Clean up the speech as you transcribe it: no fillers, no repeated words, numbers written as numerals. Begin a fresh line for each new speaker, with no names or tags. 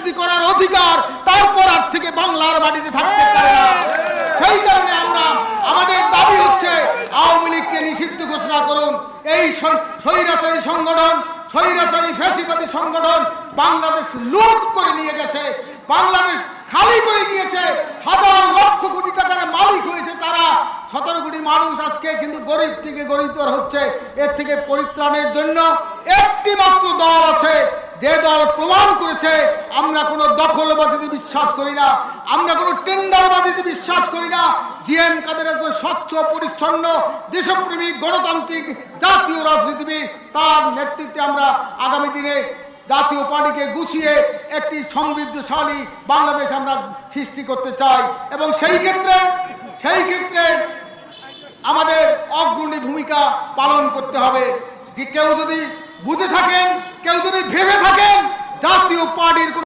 রাজনীতি করার অধিকার তারপর আর থেকে বাংলার মাটিতে থাকতে পারে না। সেই কারণে আমরা আমাদের দাবি হচ্ছে আওয়ামী লীগকে নিষিদ্ধ ঘোষণা করুন। এই স্বৈরাচারী সংগঠন, স্বৈরাচারী ফ্যাসিবাদী সংগঠন বাংলাদেশ লুট করে নিয়ে গেছে, বাংলাদেশ খালি করে গিয়েছে, হাজার লক্ষ কোটি টাকার মালিক হয়েছে তারা। 17 কোটি মানুষ আজকে কিন্তু গরিব থেকে গরিবতর হচ্ছে। এর থেকে পরিত্রাণের জন্য একটি মাত্র দল আছে, যে দল প্রমাণ করেছে আমরা কোনো দখলবাদীতে বিশ্বাস করি না, আমরা কোনো টেন্ডারবাদীতে বিশ্বাস করি না। জিএম কাদের একজন স্বচ্ছ পরিচ্ছন্ন দেশপ্রেমিক গণতান্ত্রিক জাতীয় রাজনীতিবিদ, তার নেতৃত্বে আমরা আগামী দিনে জাতীয় পার্টিকে গুছিয়ে একটি সমৃদ্ধশালী বাংলাদেশ আমরা সৃষ্টি করতে চাই। এবং সেই ক্ষেত্রে আমাদের অগ্রণী ভূমিকা পালন করতে হবে। যে কেউ যদি বুঝে থাকেন, কেউ যদি ভেবে থাকেন জাতীয় পার্টির